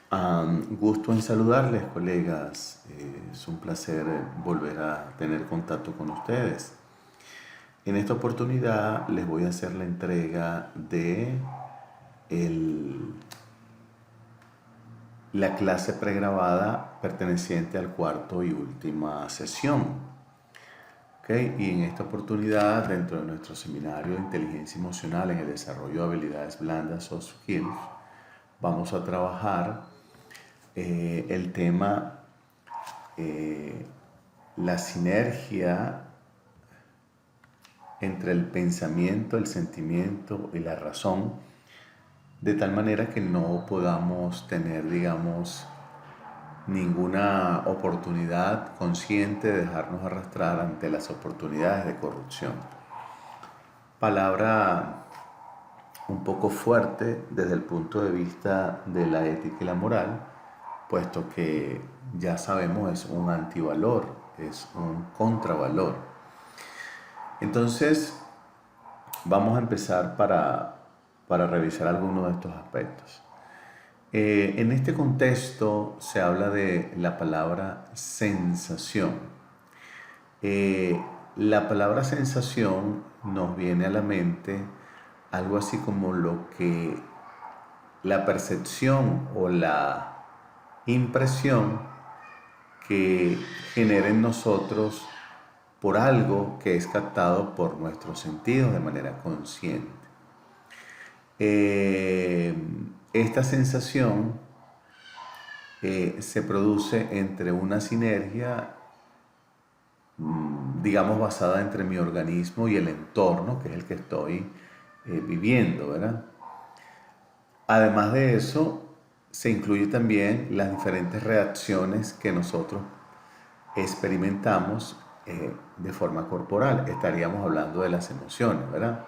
Gusto en saludarles, colegas. Es un placer volver a tener contacto con ustedes. En esta oportunidad les voy a hacer la entrega de el- la clase pregrabada perteneciente al cuarto y última sesión. ¿Ok? Y en esta oportunidad, dentro de nuestro seminario de inteligencia emocional en el desarrollo de habilidades blandas, soft skills, vamos a trabajar el tema eh, la sinergia entre el pensamiento, el sentimiento y la razón, de tal manera que no podamos tener, digamos, ninguna oportunidad consciente de dejarnos arrastrar ante las oportunidades de corrupción. Palabra un poco fuerte desde el punto de vista de la ética y la moral, puesto que ya sabemos es un antivalor, es un contravalor. Entonces, vamos a empezar para revisar algunos de estos aspectos. En este contexto se habla de la palabra sensación. Eh, la palabra sensación nos viene a la mente algo así como lo que la percepción o la impresión que genera en nosotros por algo que es captado por nuestros sentidos de manera consciente. Eh, esta sensación se produce entre una sinergia, digamos, basada entre mi organismo y el entorno, que es el que estoy viviendo, ¿verdad? Además de eso, se incluye también las diferentes reacciones que nosotros experimentamos de forma corporal. Estaríamos hablando de las emociones, ¿verdad?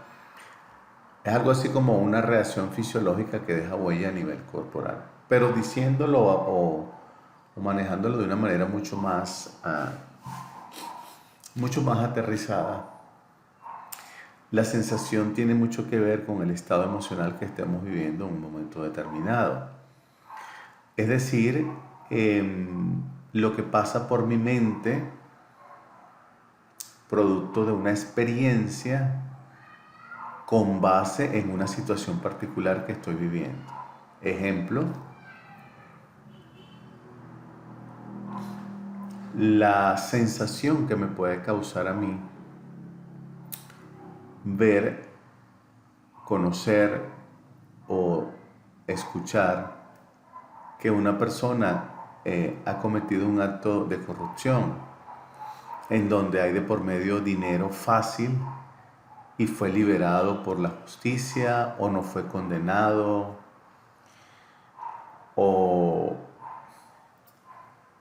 Es algo así como una reacción fisiológica que deja huella a nivel corporal. Pero diciéndolo o manejándolo de una manera mucho más aterrizada, la sensación tiene mucho que ver con el estado emocional que estemos viviendo en un momento determinado. Es decir, lo que pasa por mi mente, producto de una experiencia con base en una situación particular que estoy viviendo. Ejemplo, la sensación que me puede causar a mí ver, conocer o escuchar que una persona ha cometido un acto de corrupción en donde hay de por medio dinero fácil y fue liberado por la justicia o no fue condenado o,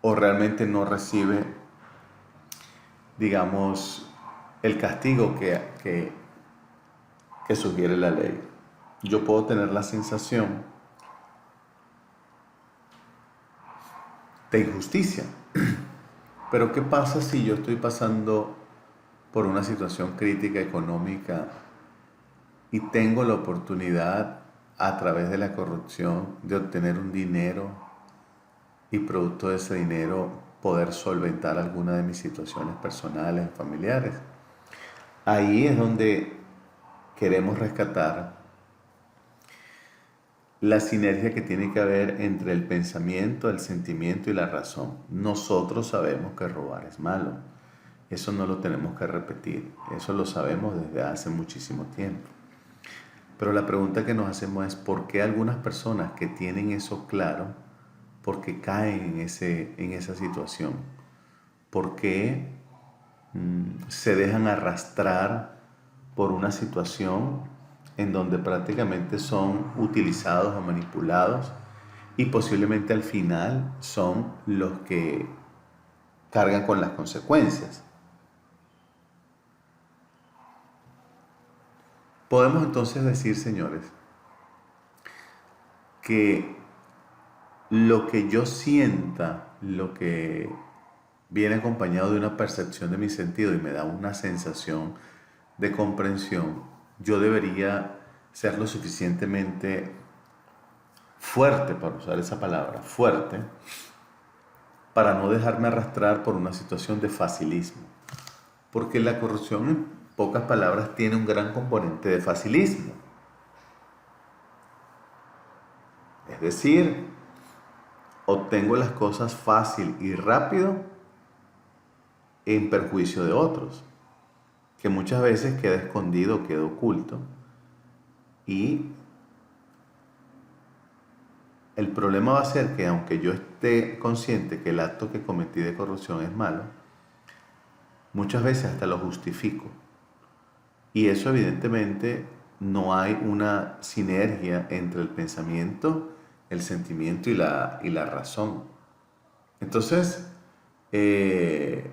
o realmente no recibe, digamos, el castigo que sugiere la ley. Yo puedo tener la sensación de injusticia, pero ¿qué pasa si yo estoy pasando por una situación crítica económica y tengo la oportunidad a través de la corrupción de obtener un dinero y producto de ese dinero poder solventar alguna de mis situaciones personales, familiares? Ahí es donde queremos rescatar la sinergia que tiene que haber entre el pensamiento, el sentimiento y la razón. Nosotros sabemos que robar es malo. Eso no lo tenemos que repetir. Eso lo sabemos desde hace muchísimo tiempo. Pero la pregunta que nos hacemos es ¿por qué algunas personas que tienen eso claro, por qué caen en esa situación? ¿Por qué se dejan arrastrar por una situación en donde prácticamente son utilizados o manipulados y posiblemente al final son los que cargan con las consecuencias? Podemos entonces decir, señores, que lo que yo sienta, lo que viene acompañado de una percepción de mi sentido y me da una sensación de comprensión, yo debería ser lo suficientemente fuerte, para usar esa palabra, fuerte, para no dejarme arrastrar por una situación de facilismo. Porque la corrupción, en pocas palabras, tiene un gran componente de facilismo. Es decir, obtengo las cosas fácil y rápido en perjuicio de otros, que muchas veces queda escondido, queda oculto. Y el problema va a ser que aunque yo esté consciente que el acto que cometí de corrupción es malo, muchas veces hasta lo justifico. Y eso evidentemente no hay una sinergia entre el pensamiento, el sentimiento y la razón. Entonces, es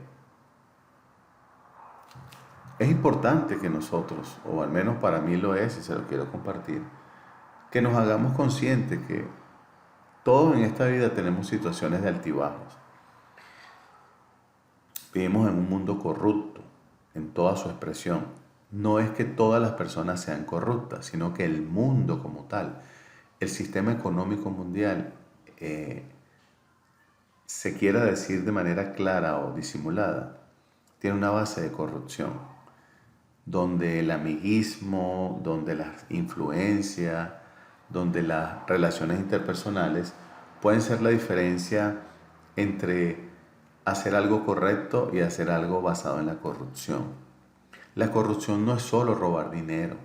importante que nosotros, o al menos para mí lo es y se lo quiero compartir, que nos hagamos conscientes que todos en esta vida tenemos situaciones de altibajos. Vivimos en un mundo corrupto, en toda su expresión. No es que todas las personas sean corruptas, sino que el mundo como tal, el sistema económico mundial, se quiera decir de manera clara o disimulada, tiene una base de corrupción, donde el amiguismo, donde la influencia, donde las relaciones interpersonales pueden ser la diferencia entre hacer algo correcto y hacer algo basado en la corrupción. La corrupción no es solo robar dinero.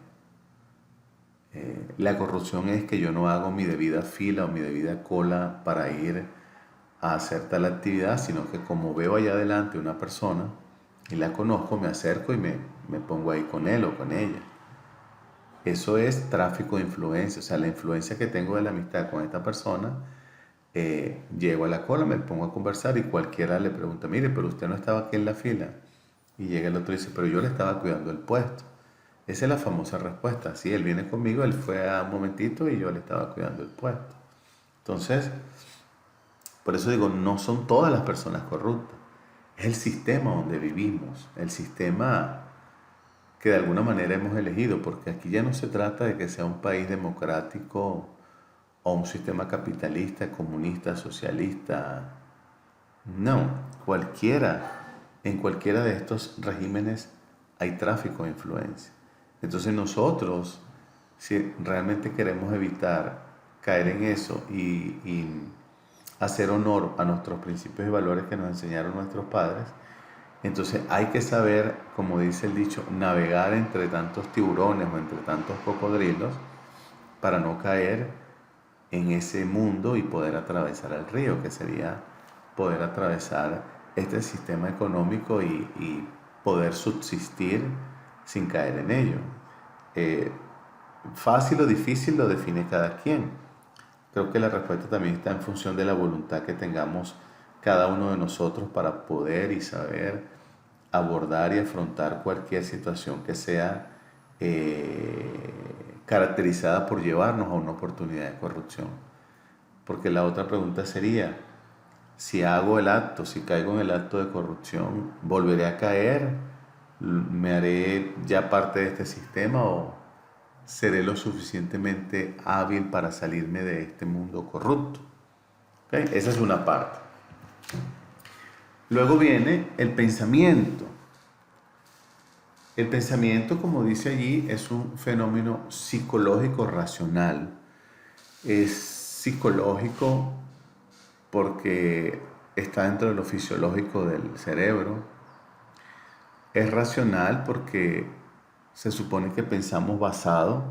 La corrupción es que yo no hago mi debida fila o mi debida cola para ir a hacer tal actividad, sino que como veo allá adelante una persona y la conozco, me acerco y me pongo ahí con él o con ella. Eso es tráfico de influencia, o sea, la influencia que tengo de la amistad con esta persona, llego a la cola, me pongo a conversar y cualquiera le pregunta, mire, pero usted no estaba aquí en la fila. Y llega el otro y dice, pero yo le estaba cuidando el puesto. Esa es la famosa respuesta. Sí, él viene conmigo, él fue a un momentito y yo le estaba cuidando el puesto. Entonces, por eso digo, no son todas las personas corruptas. Es el sistema donde vivimos, el sistema que de alguna manera hemos elegido, porque aquí ya no se trata de que sea un país democrático o un sistema capitalista, comunista, socialista. No, en cualquiera de estos regímenes hay tráfico de influencia. Entonces nosotros, si realmente queremos evitar caer en eso y hacer honor a nuestros principios y valores que nos enseñaron nuestros padres, entonces hay que saber, como dice el dicho, navegar entre tantos tiburones o entre tantos cocodrilos para no caer en ese mundo y poder atravesar el río, que sería poder atravesar este sistema económico y poder subsistir sin caer en ello. Fácil o difícil lo define cada quien. Creo que la respuesta también está en función de la voluntad que tengamos cada uno de nosotros para poder y saber abordar y afrontar cualquier situación que sea caracterizada por llevarnos a una oportunidad de corrupción. Porque la otra pregunta sería, si hago el acto, si caigo en el acto de corrupción, ¿volveré a caer? ¿Me haré ya parte de este sistema o seré lo suficientemente hábil para salirme de este mundo corrupto? ¿Okay? Esa es una parte. Luego viene el pensamiento. El pensamiento, como dice allí, es un fenómeno psicológico racional. Es psicológico porque está dentro de lo fisiológico del cerebro. Es racional porque se supone que pensamos basado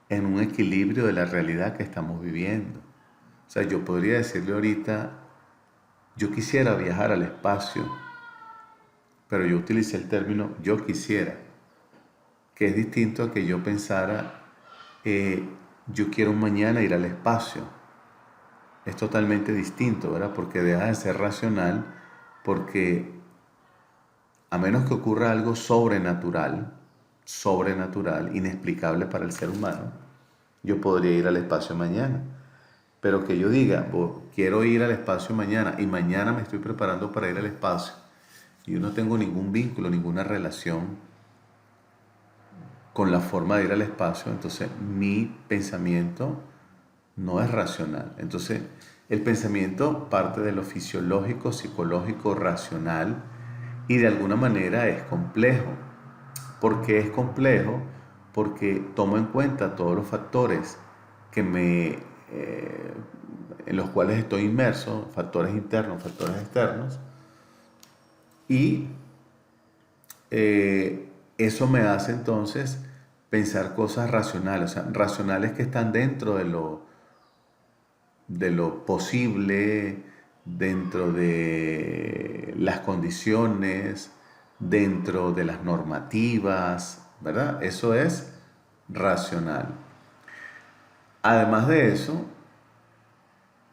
en un equilibrio de la realidad que estamos viviendo. O sea, yo podría decirle ahorita, yo quisiera viajar al espacio, pero yo utilicé el término yo quisiera, que es distinto a que yo pensara, yo quiero mañana ir al espacio. Es totalmente distinto, ¿verdad? Porque deja de ser racional, porque a menos que ocurra algo sobrenatural, inexplicable para el ser humano, yo podría ir al espacio mañana. Pero que yo diga, quiero ir al espacio mañana y mañana me estoy preparando para ir al espacio, y yo no tengo ningún vínculo, ninguna relación con la forma de ir al espacio, entonces mi pensamiento no es racional. Entonces, el pensamiento parte de lo fisiológico, psicológico, racional y de alguna manera es complejo. ¿Por qué es complejo? Porque tomo en cuenta todos los factores que en los cuales estoy inmerso, factores internos, factores externos, y eso me hace entonces pensar cosas racionales, o sea, racionales que están dentro de lo posible, dentro de las condiciones, dentro de las normativas, ¿verdad? Eso es racional. Además de eso,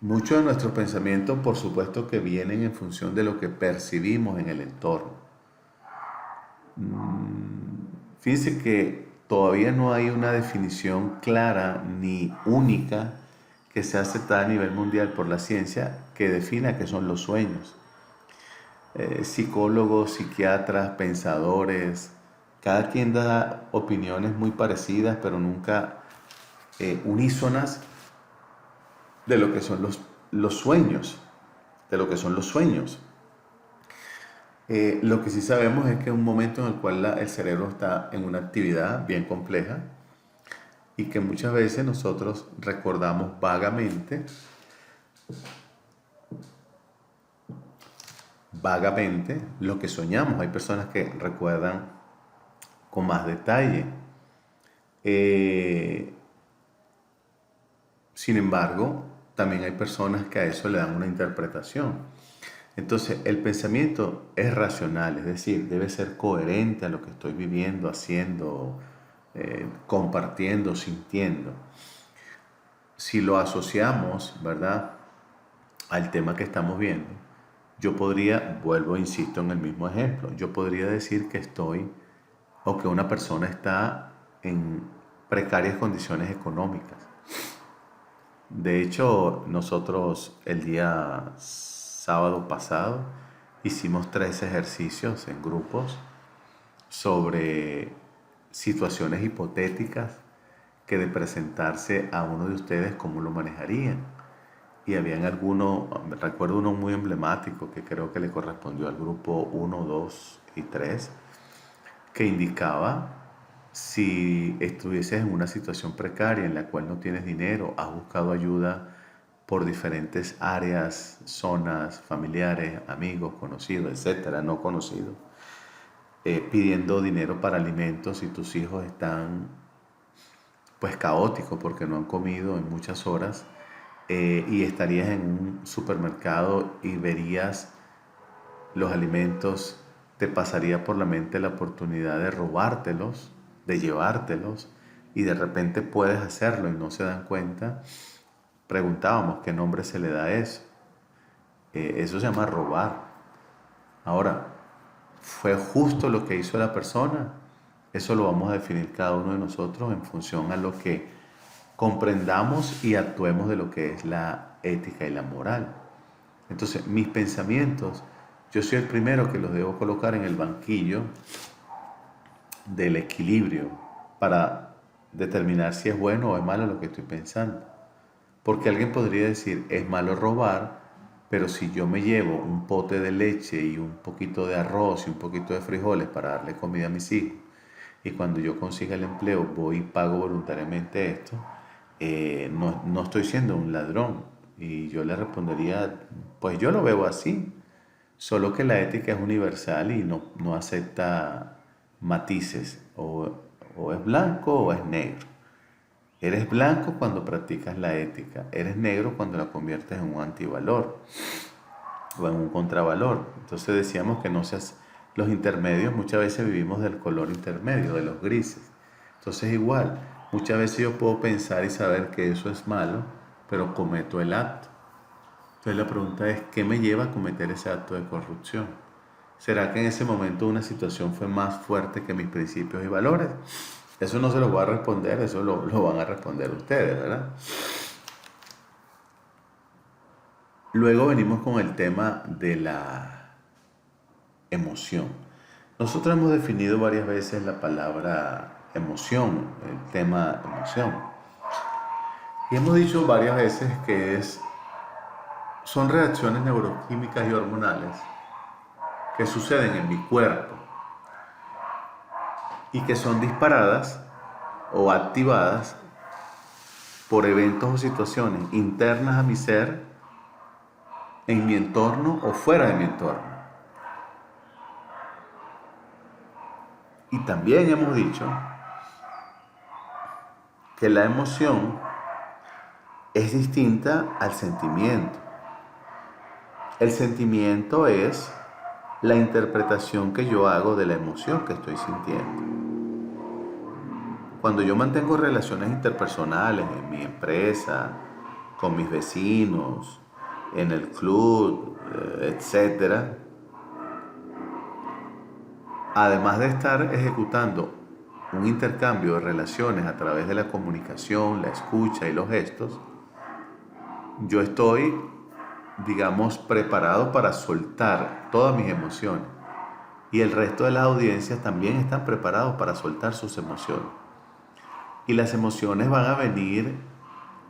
muchos de nuestros pensamientos, por supuesto, que vienen en función de lo que percibimos en el entorno. Fíjense que todavía no hay una definición clara ni única que sea aceptada a nivel mundial por la ciencia que defina qué son los sueños. Psicólogos, psiquiatras, pensadores, cada quien da opiniones muy parecidas, pero nunca unísonas de lo que son los sueños, de lo que son los sueños. Lo que sí sabemos es que es un momento en el cual el cerebro está en una actividad bien compleja y que muchas veces nosotros recordamos vagamente lo que soñamos. Hay personas que recuerdan con más detalle. Sin embargo, también hay personas que a eso le dan una interpretación. Entonces, el pensamiento es racional, es decir, debe ser coherente a lo que estoy viviendo, haciendo, compartiendo, sintiendo. Si lo asociamos, ¿verdad?, al tema que estamos viendo, yo podría, vuelvo, insisto en el mismo ejemplo, yo podría decir que estoy o que una persona está en precarias condiciones económicas. De hecho, nosotros el día sábado pasado hicimos 3 ejercicios en grupos sobre situaciones hipotéticas que de presentarse a uno de ustedes, ¿cómo lo manejarían? Y habían algunos, recuerdo uno muy emblemático que creo que le correspondió al grupo 1, 2 y 3, que indicaba si estuvieses en una situación precaria en la cual no tienes dinero, has buscado ayuda por diferentes áreas, zonas, familiares, amigos, conocidos, etcétera, no conocidos, pidiendo dinero para alimentos y tus hijos están pues caóticos porque no han comido en muchas horas, y estarías en un supermercado y verías los alimentos, te pasaría por la mente la oportunidad de robártelos, de llevártelos, y de repente puedes hacerlo y no se dan cuenta. Preguntábamos qué nombre se le da a eso. Eso se llama robar. Ahora, ¿fue justo lo que hizo la persona? Eso lo vamos a definir cada uno de nosotros en función a lo que comprendamos y actuemos de lo que es la ética y la moral. Entonces, mis pensamientos, yo soy el primero que los debo colocar en el banquillo del equilibrio para determinar si es bueno o es malo lo que estoy pensando. Porque alguien podría decir, es malo robar, pero si yo me llevo un pote de leche y un poquito de arroz y un poquito de frijoles para darle comida a mis hijos, y cuando yo consiga el empleo voy y pago voluntariamente esto, no estoy siendo un ladrón. Y yo le respondería, pues yo lo veo así, solo que la ética es universal y no acepta matices, o es blanco o es negro. Eres blanco cuando practicas la ética, eres negro cuando la conviertes en un antivalor o en un contravalor. Entonces decíamos que no seas los intermedios, muchas veces vivimos del color intermedio, de los grises. Entonces igual, muchas veces yo puedo pensar y saber que eso es malo, pero cometo el acto. Entonces la pregunta es, ¿qué me lleva a cometer ese acto de corrupción? ¿Será que en ese momento una situación fue más fuerte que mis principios y valores? Eso no se lo voy a responder, eso lo van a responder ustedes, ¿verdad? Luego venimos con el tema de la emoción. Nosotros hemos definido varias veces la palabra emoción, el tema emoción. Y hemos dicho varias veces que son reacciones neuroquímicas y hormonales que suceden en mi cuerpo y que son disparadas o activadas por eventos o situaciones internas a mi ser, en mi entorno o fuera de mi entorno. Y también hemos dicho que la emoción es distinta al sentimiento. El sentimiento es la interpretación que yo hago de la emoción que estoy sintiendo. Cuando yo mantengo relaciones interpersonales en mi empresa, con mis vecinos, en el club, etc., además de estar ejecutando un intercambio de relaciones a través de la comunicación, la escucha y los gestos, yo estoy, digamos, preparado para soltar todas mis emociones. Y el resto de las audiencias también están preparados para soltar sus emociones. Y las emociones van a venir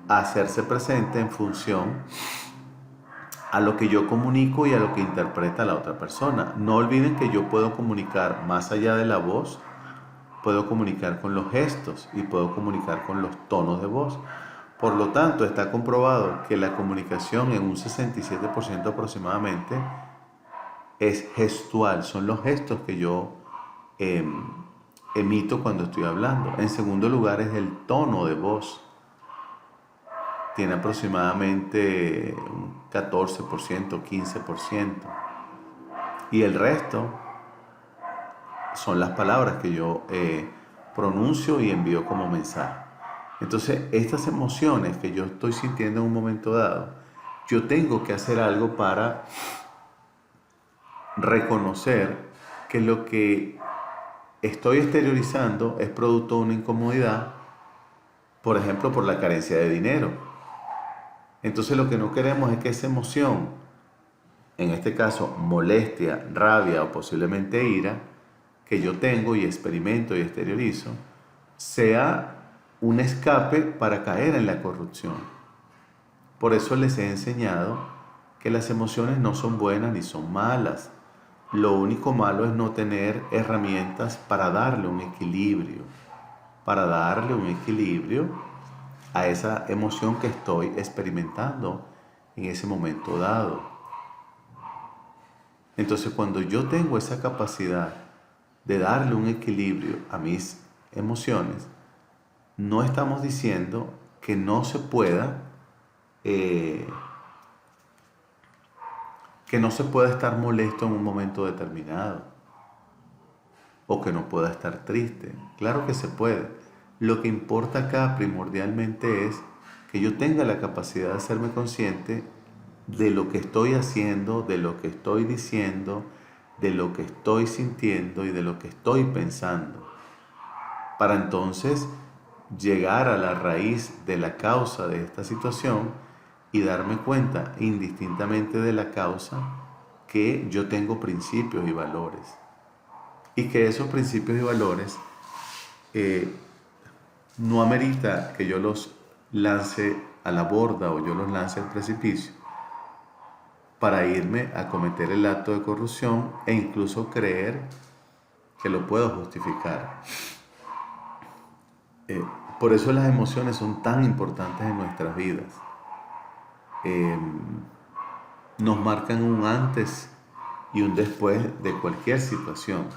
a hacerse presentes en función a lo que yo comunico y a lo que interpreta la otra persona. No olviden que yo puedo comunicar más allá de la voz, puedo comunicar con los gestos y puedo comunicar con los tonos de voz. Por lo tanto, está comprobado que la comunicación en un 67% aproximadamente es gestual, son los gestos que yo emito cuando estoy hablando. En segundo lugar es el tono de voz. Tiene aproximadamente un 14%, 15%. Y el resto son las palabras que yo pronuncio y envío como mensaje. Entonces, estas emociones que yo estoy sintiendo en un momento dado, yo tengo que hacer algo para reconocer que lo que estoy exteriorizando es producto de una incomodidad, por ejemplo, por la carencia de dinero. Entonces, lo que no queremos es que esa emoción, en este caso molestia, rabia o posiblemente ira, que yo tengo y experimento y exteriorizo, sea un escape para caer en la corrupción. Por eso les he enseñado que las emociones no son buenas ni son malas. Lo único malo es no tener herramientas para darle un equilibrio, a esa emoción que estoy experimentando en ese momento dado. Entonces, cuando yo tengo esa capacidad de darle un equilibrio a mis emociones, no estamos diciendo que no se pueda estar molesto en un momento determinado o que no pueda estar triste. Claro que se puede. Lo que importa acá primordialmente es que yo tenga la capacidad de hacerme consciente de lo que estoy haciendo, de lo que estoy diciendo, de lo que estoy sintiendo y de lo que estoy pensando, para entonces llegar a la raíz de la causa de esta situación y darme cuenta indistintamente de la causa que yo tengo principios y valores y que esos principios y valores no amerita que yo los lance a la borda o yo los lance al precipicio para irme a cometer el acto de corrupción e incluso creer que lo puedo justificar. Por eso las emociones son tan importantes en nuestras vidas. Nos marcan un antes y un después de cualquier situación.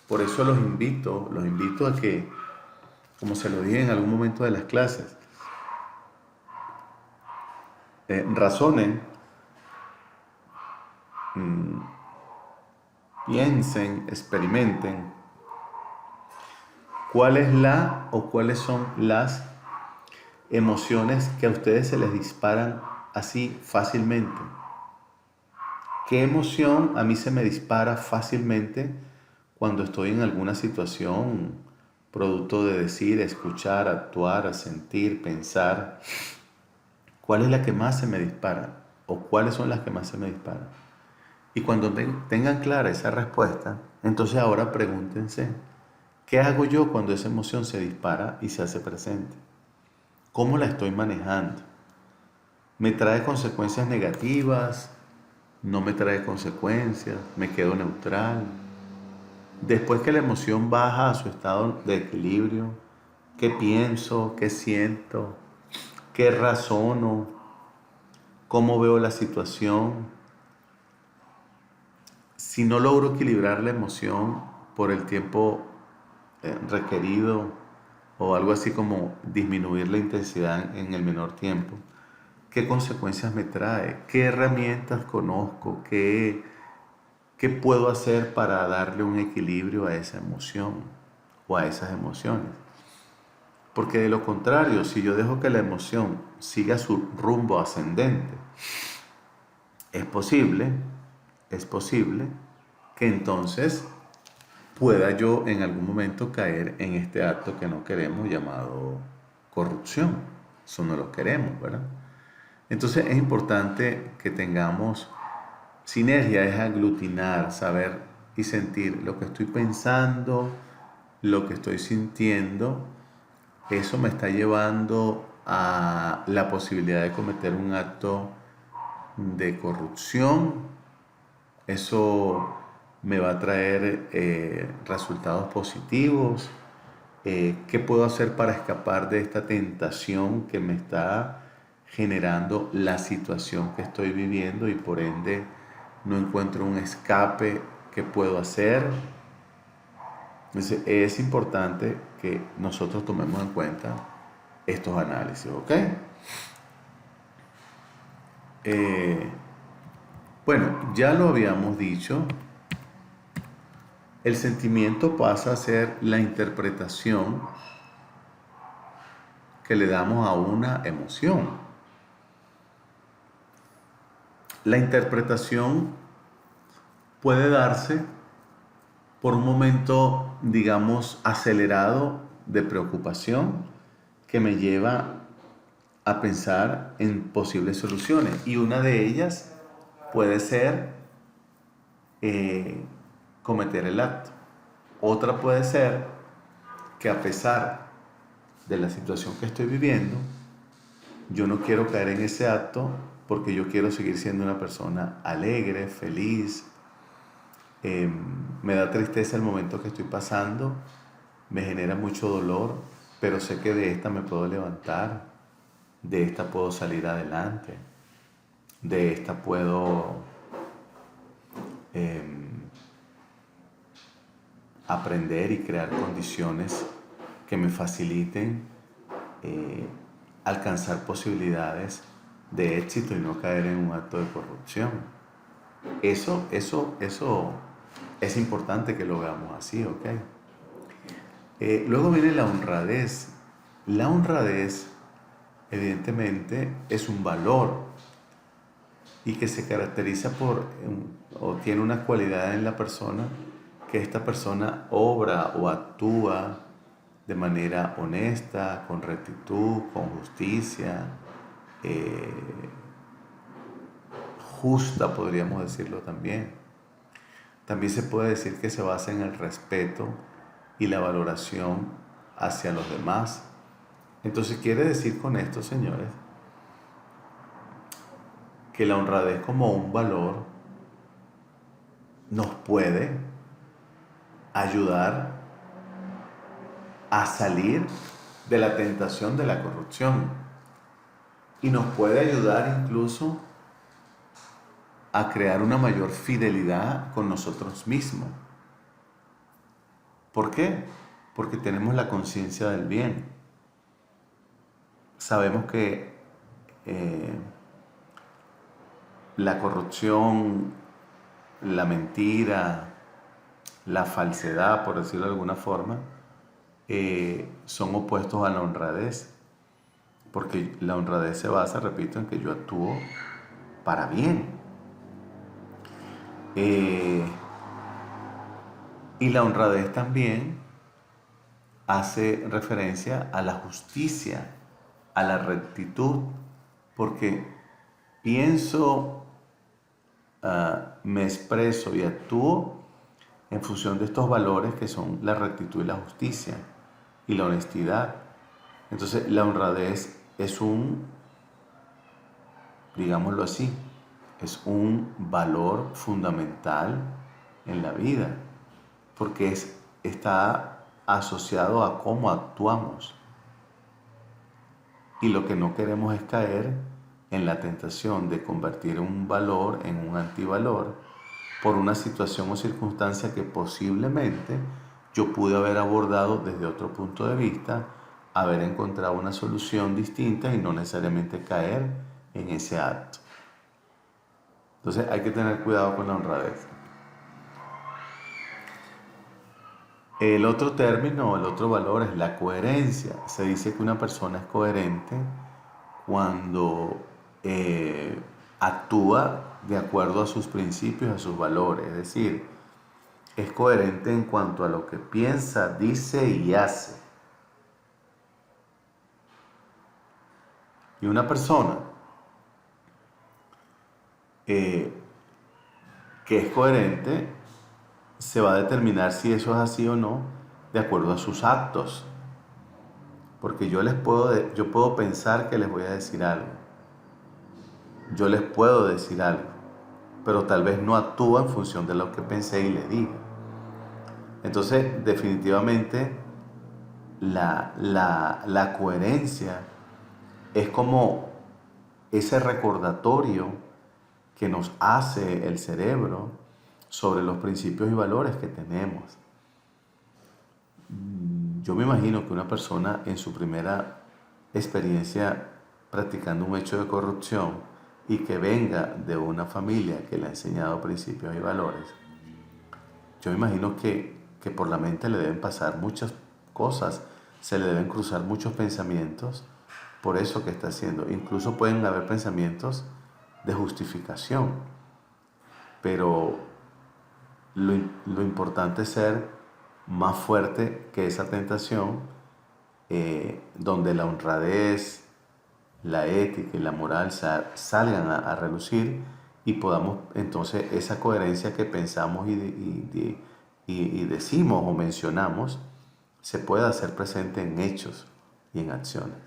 Por eso los invito a que, como se lo dije en algún momento de las clases, razonen, piensen, experimenten cuál es la o cuáles son las emociones que a ustedes se les disparan así fácilmente. ¿Qué emoción a mí se me dispara fácilmente cuando estoy en alguna situación producto de decir, escuchar, actuar, sentir, pensar? ¿Cuál es la que más se me dispara? ¿O cuáles son las que más se me disparan? Y cuando tengan clara esa respuesta, entonces ahora pregúntense, ¿qué hago yo cuando esa emoción se dispara y se hace presente? ¿Cómo la estoy manejando? ¿Me trae consecuencias negativas? ¿No me trae consecuencias? ¿Me quedo neutral? Después que la emoción baja a su estado de equilibrio, ¿qué pienso? ¿Qué siento? ¿Qué razono? ¿Cómo veo la situación? Si no logro equilibrar la emoción por el tiempo requerido o algo así como disminuir la intensidad en el menor tiempo, ¿qué consecuencias me trae? ¿Qué herramientas conozco? ¿Qué puedo hacer para darle un equilibrio a esa emoción o a esas emociones? Porque de lo contrario, si yo dejo que la emoción siga su rumbo ascendente, es posible, es posible que entonces pueda yo en algún momento caer en este acto que no queremos llamado corrupción. Eso no lo queremos, ¿verdad? Entonces es importante que tengamos sinergia, es aglutinar, saber y sentir lo que estoy pensando, lo que estoy sintiendo. Eso me está llevando a la posibilidad de cometer un acto de corrupción. Eso me va a traer resultados positivos. ¿Qué puedo hacer para escapar de esta tentación que me está generando la situación que estoy viviendo y por ende no encuentro un escape? ¿Qué puedo hacer? Entonces, es importante que nosotros tomemos en cuenta estos análisis, ¿ok? Eh, bueno, ya lo habíamos dicho, el sentimiento pasa a ser la interpretación que le damos a una emoción. La interpretación puede darse por un momento, digamos, acelerado de preocupación que me lleva a pensar en posibles soluciones. Y una de ellas puede ser cometer el acto. Otra puede ser que a pesar de la situación que estoy viviendo, yo no quiero caer en ese acto porque yo quiero seguir siendo una persona alegre, feliz. Me da tristeza el momento que estoy pasando, me genera mucho dolor, pero sé que de esta me puedo levantar, de esta puedo salir adelante, de esta puedo aprender y crear condiciones que me faciliten alcanzar posibilidades de éxito y no caer en un acto de corrupción. Eso es importante que lo veamos así, ¿ok? Luego viene la honradez. La honradez, evidentemente, es un valor y que se caracteriza por, o tiene una cualidad en la persona, que esta persona obra o actúa de manera honesta, con rectitud, con justicia, justa, podríamos decirlo también. También se puede decir que se basa en el respeto y la valoración hacia los demás. Entonces quiere decir con esto, señores, que la honradez como un valor nos puede ayudar a salir de la tentación de la corrupción y nos puede ayudar incluso a crear una mayor fidelidad con nosotros mismos. ¿Por qué? Porque tenemos la conciencia del bien. Sabemos que la corrupción, la mentira, la falsedad, por decirlo de alguna forma, son opuestos a la honradez, porque la honradez se basa, repito, en que yo actúo para bien. Y la honradez también hace referencia a la justicia, a la rectitud, porque pienso, me expreso y actúo en función de estos valores que son la rectitud y la justicia y la honestidad. Entonces la honradez es un, digámoslo así, es un valor fundamental en la vida, porque está asociado a cómo actuamos. Y lo que no queremos es caer en la tentación de convertir un valor en un antivalor por una situación o circunstancia que posiblemente yo pude haber abordado desde otro punto de vista, haber encontrado una solución distinta y no necesariamente caer en ese acto. Entonces hay que tener cuidado con la honradez. El otro término, el otro valor es la coherencia. Se dice que una persona es coherente cuando actúa de acuerdo a sus principios, a sus valores. Es decir, es coherente en cuanto a lo que piensa, dice y hace. Y una persona que es coherente se va a determinar si eso es así o no de acuerdo a sus actos. Porque yo puedo pensar que les voy a decir algo. Yo les puedo decir algo, pero tal vez no actúo en función de lo que pensé y les diga. Entonces, definitivamente, la coherencia es como ese recordatorio que nos hace el cerebro sobre los principios y valores que tenemos. Yo me imagino que una persona en su primera experiencia practicando un hecho de corrupción y que venga de una familia que le ha enseñado principios y valores, yo me imagino que por la mente le deben pasar muchas cosas, se le deben cruzar muchos pensamientos por eso que está haciendo. Incluso pueden haber pensamientos de justificación, pero lo importante es ser más fuerte que esa tentación, donde la honradez, la ética y la moral salgan a relucir y podamos entonces esa coherencia que pensamos y decimos o mencionamos se pueda hacer presente en hechos y en acciones.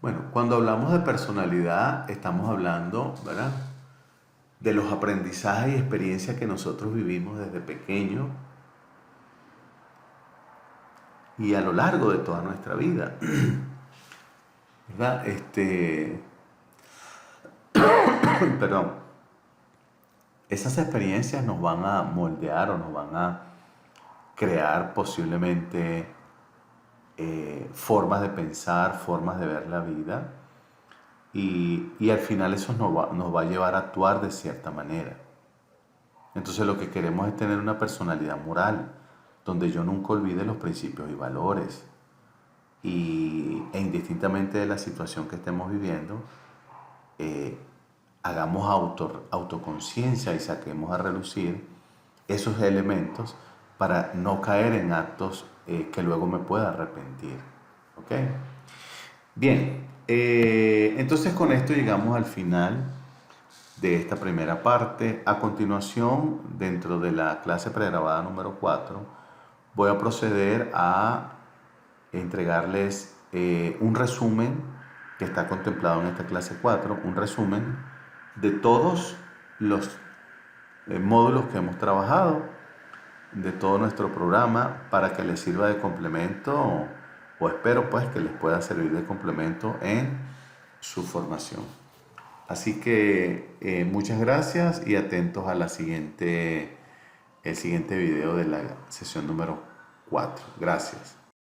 Bueno, cuando hablamos de personalidad estamos hablando, ¿verdad?, de los aprendizajes y experiencias que nosotros vivimos desde pequeño y a lo largo de toda nuestra vida, ¿verdad? Perdón. Esas experiencias nos van a moldear o nos van a crear posiblemente formas de pensar, formas de ver la vida y al final eso nos va a llevar a actuar de cierta manera. Entonces lo que queremos es tener una personalidad moral, donde yo nunca olvide los principios y valores e indistintamente de la situación que estemos viviendo, hagamos autoconciencia y saquemos a relucir esos elementos para no caer en actos que luego me pueda arrepentir. ¿Ok? Bien, entonces con esto llegamos al final de esta primera parte. A continuación, dentro de la clase pregrabada número 4, voy a proceder a entregarles un resumen que está contemplado en esta clase 4, un resumen de todos los módulos que hemos trabajado, de todo nuestro programa, para que les sirva de complemento o espero pues que les pueda servir de complemento en su formación. Así que muchas gracias y atentos a el siguiente video de la sesión número 4. Gracias.